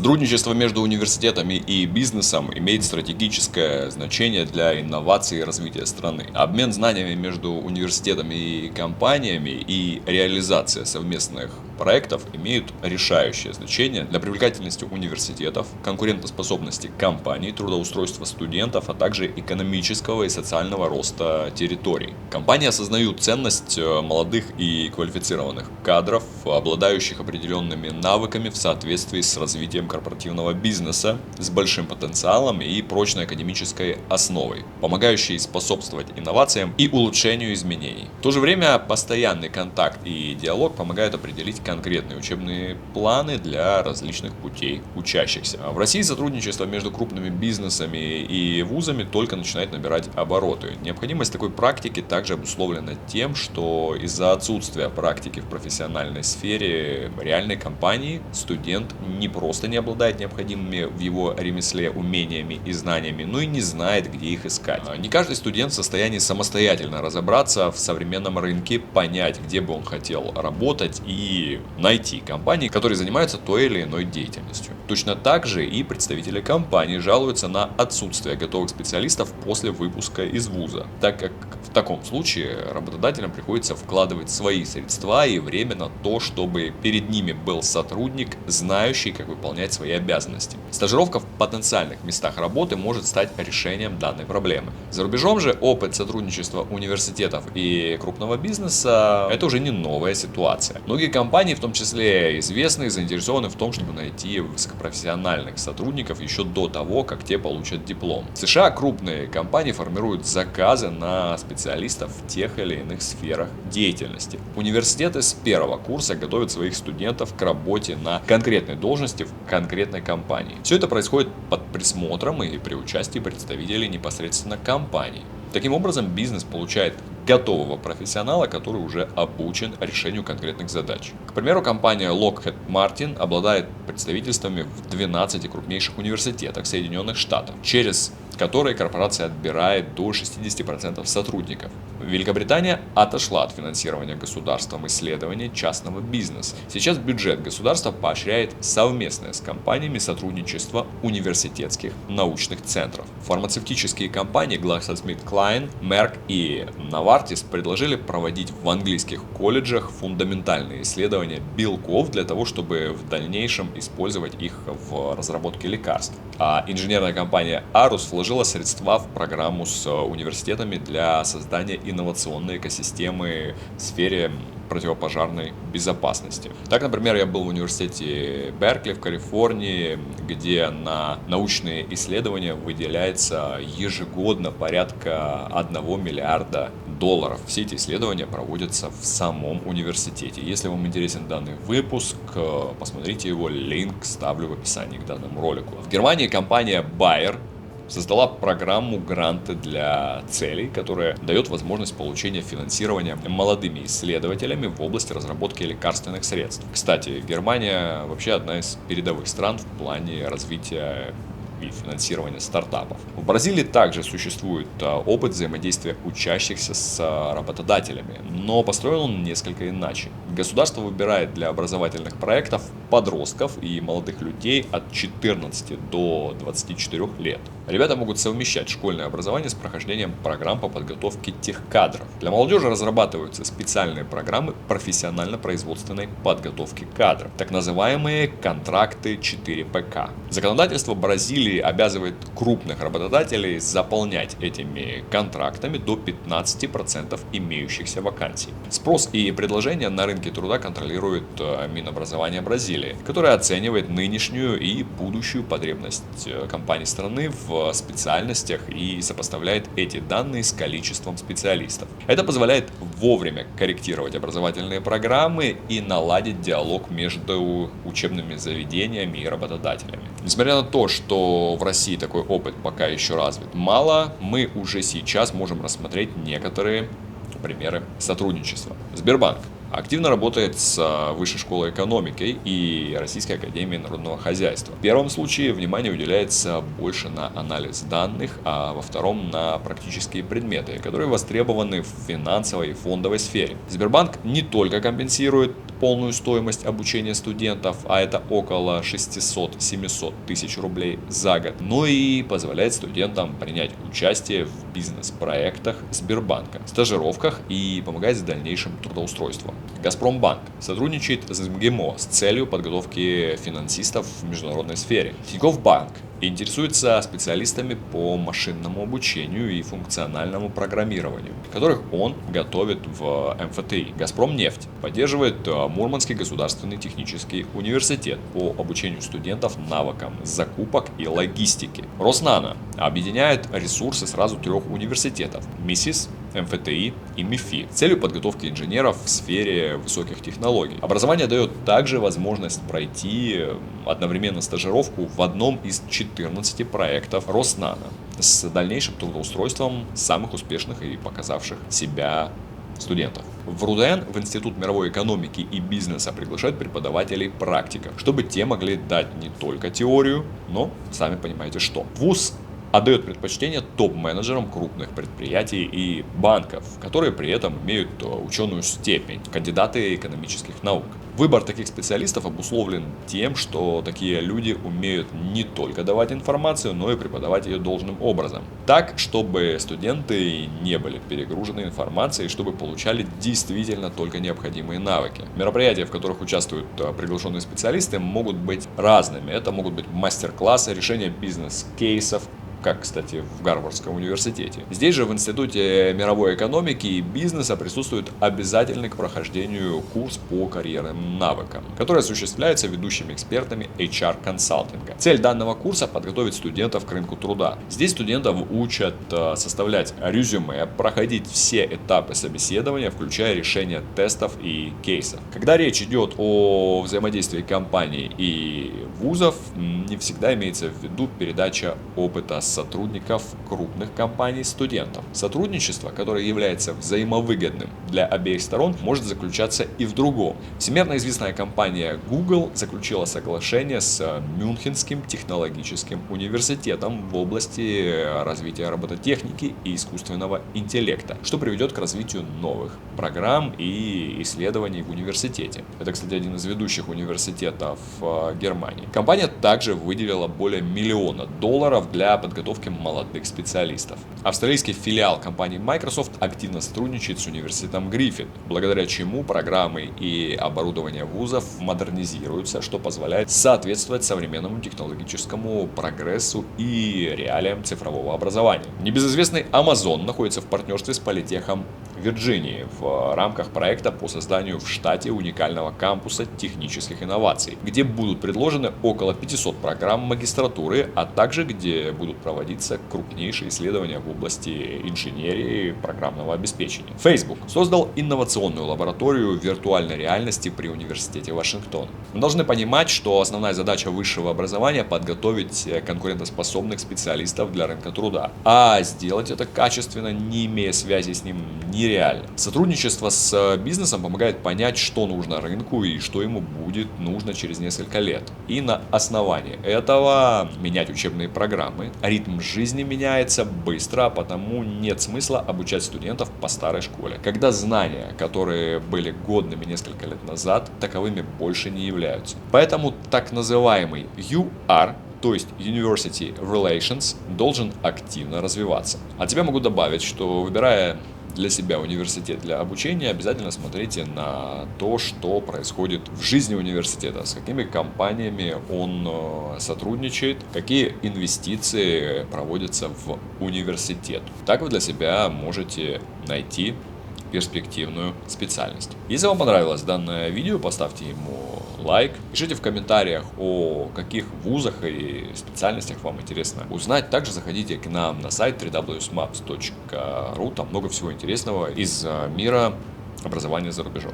Сотрудничество между университетами и бизнесом имеет стратегическое значение для инноваций и развития страны. Обмен знаниями между университетами и компаниями и реализация совместных проектов имеют решающее значение для привлекательности университетов, конкурентоспособности компаний, трудоустройства студентов, а также экономического и социального роста территорий. Компании осознают ценность молодых и квалифицированных кадров, обладающих определенными навыками в соответствии с развитием корпоративного бизнеса, с большим потенциалом и прочной академической основой, помогающей способствовать инновациям и улучшению изменений. В то же время постоянный контакт и диалог помогают определить конкретные учебные планы для различных путей учащихся. В России сотрудничество между крупными бизнесами и вузами только начинает набирать обороты. Необходимость такой практики также обусловлена тем, что из-за отсутствия практики в профессиональной сфере реальной компании студент не просто не обладает необходимыми в его ремесле умениями и знаниями, но и не знает, где их искать. Не каждый студент в состоянии самостоятельно разобраться в современном рынке, понять, где бы он хотел работать и найти компании, которые занимаются той или иной деятельностью. Точно так же и представители компаний жалуются на отсутствие готовых специалистов после выпуска из вуза, так как в таком случае работодателям приходится вкладывать свои средства и время на то, чтобы перед ними был сотрудник, знающий, как выполнять свои обязанности. Стажировка в потенциальных местах работы может стать решением данной проблемы. За рубежом же опыт сотрудничества университетов и крупного бизнеса – это уже не новая ситуация. Многие компании, в том числе известные, заинтересованы в том, чтобы найти высокопрофессиональных сотрудников еще до того, как те получат диплом. В США крупные компании формируют заказы на специалистов в тех или иных сферах деятельности. Университеты с первого курса готовят своих студентов к работе на конкретной должности в конкретной компании. Все это происходит под присмотром и при участии представителей непосредственно компании. Таким образом, бизнес получает готового профессионала, который уже обучен решению конкретных задач. К примеру, компания Lockheed Martin обладает представительствами в 12 крупнейших университетах Соединенных Штатов, через которые корпорация отбирает до 60% сотрудников. Великобритания отошла от финансирования государством исследований частного бизнеса. Сейчас бюджет государства поощряет совместное с компаниями сотрудничество университетских научных центров. Фармацевтические компании GlaxoSmithKline, Merck и Novartis предложили проводить в английских колледжах фундаментальные исследования белков для того, чтобы в дальнейшем использовать их в разработке лекарств. А инженерная компания Arus вложила средства в программу с университетами для создания инновационной экосистемы в сфере противопожарной безопасности. Так, например, я был в университете Беркли в Калифорнии, где на научные исследования выделяется ежегодно порядка $1 миллиарда. Все эти исследования проводятся в самом университете. Если вам интересен данный выпуск, посмотрите его, линк ставлю в описании к данному ролику. В Германии компания Bayer создала программу гранты для целей, которая дает возможность получения финансирования молодыми исследователями в области разработки лекарственных средств. Кстати, Германия вообще одна из передовых стран в плане развития и финансирования стартапов. В Бразилии также существует опыт взаимодействия учащихся с работодателями, но построен он несколько иначе. Государство выбирает для образовательных проектов подростков и молодых людей от 14 до 24 лет. Ребята могут совмещать школьное образование с прохождением программ по подготовке техкадров. Для молодежи разрабатываются специальные программы профессионально-производственной подготовки кадров, так называемые контракты 4ПК. Законодательство Бразилии обязывает крупных работодателей заполнять этими контрактами до 15% имеющихся вакансий. Спрос и предложение на рынке труда контролирует Минобразование Бразилии, которое оценивает нынешнюю и будущую потребность компаний страны в специальностях и сопоставляет эти данные с количеством специалистов. Это позволяет вовремя корректировать образовательные программы и наладить диалог между учебными заведениями и работодателями. Несмотря на то, что в России такой опыт пока еще развит мало, мы уже сейчас можем рассмотреть некоторые примеры сотрудничества. Сбербанк активно работает с Высшей школой экономики и Российской академией народного хозяйства. В первом случае внимание уделяется больше на анализ данных, а во втором на практические предметы, которые востребованы в финансовой и фондовой сфере. Сбербанк не только компенсирует полную стоимость обучения студентов, а это около 600-700 тысяч рублей за год, но и позволяет студентам принять участие в бизнес-проектах Сбербанка, стажировках и помогает с дальнейшим трудоустройством. Газпромбанк сотрудничает с МГИМО с целью подготовки финансистов в международной сфере. Тинькофф Банк интересуется специалистами по машинному обучению и функциональному программированию, которых он готовит в МФТИ. Газпромнефть поддерживает Мурманский государственный технический университет по обучению студентов навыкам закупок и логистики. Роснано объединяет ресурсы сразу 3 университетов – МИСИС, МФТИ и МИФИ с целью подготовки инженеров в сфере высоких технологий. Образование дает также возможность пройти одновременно стажировку в одном из 14 проектов Роснано с дальнейшим трудоустройством самых успешных и показавших себя студентов. В РУДН, в Институт мировой экономики и бизнеса, приглашают преподавателей-практиков, чтобы те могли дать не только теорию, но сами понимаете что. ВУЗ отдает предпочтение топ-менеджерам крупных предприятий и банков, которые при этом имеют ученую степень, кандидаты экономических наук. Выбор таких специалистов обусловлен тем, что такие люди умеют не только давать информацию, но и преподавать ее должным образом. Так, чтобы студенты не были перегружены информацией, чтобы получали действительно только необходимые навыки. Мероприятия, в которых участвуют приглашенные специалисты, могут быть разными. Это могут быть мастер-классы, решение бизнес-кейсов, как, кстати, в Гарвардском университете. Здесь же в Институте мировой экономики и бизнеса присутствует обязательный к прохождению курс по карьерным навыкам, который осуществляется ведущими экспертами HR-консалтинга. Цель данного курса – подготовить студентов к рынку труда. Здесь студентов учат составлять резюме, проходить все этапы собеседования, включая решение тестов и кейсов. Когда речь идет о взаимодействии компаний и вузов, не всегда имеется в виду передача опыта сотрудников крупных компаний студентам. Сотрудничество, которое является взаимовыгодным для обеих сторон, может заключаться и в другом. Всемирно известная компания Google заключила соглашение с Мюнхенским технологическим университетом в области развития робототехники и искусственного интеллекта, что приведет к развитию новых программ и исследований в университете. Это, кстати, один из ведущих университетов Германии. Компания также выделила более $1 миллиона для подготовки молодых специалистов. Австралийский филиал компании Microsoft активно сотрудничает с университетом Гриффит, благодаря чему программы и оборудование вузов модернизируются, что позволяет соответствовать современному технологическому прогрессу и реалиям цифрового образования. Небезызвестный Amazon находится в партнерстве с Политехом Вирджинии в рамках проекта по созданию в штате уникального кампуса технических инноваций, где будут предложены около 500 программ магистратуры, а также где будут проводиться крупнейшие исследования в области инженерии и программного обеспечения. Facebook создал инновационную лабораторию виртуальной реальности при Университете Вашингтона. Мы должны понимать, что основная задача высшего образования – подготовить конкурентоспособных специалистов для рынка труда, а сделать это качественно, не имея связи с ним, нереально. Сотрудничество с бизнесом помогает понять, что нужно рынку и что ему будет нужно через несколько лет. И на основании этого менять учебные программы. Ритм жизни меняется быстро, а потому нет смысла обучать студентов по старой школе, когда знания, которые были годными несколько лет назад, таковыми больше не являются. Поэтому так называемый UR, то есть University Relations, должен активно развиваться. От себя могу добавить, что выбирая для себя университет для обучения, обязательно смотрите на то, что происходит в жизни университета, с какими компаниями он сотрудничает, какие инвестиции проводятся в университет. Так вы для себя можете найти перспективную специальность. Если вам понравилось данное видео, поставьте ему лайк, пишите в комментариях, о каких вузах и специальностях вам интересно узнать. Также заходите к нам на сайт www.smaps.ru, там много всего интересного из мира образования за рубежом.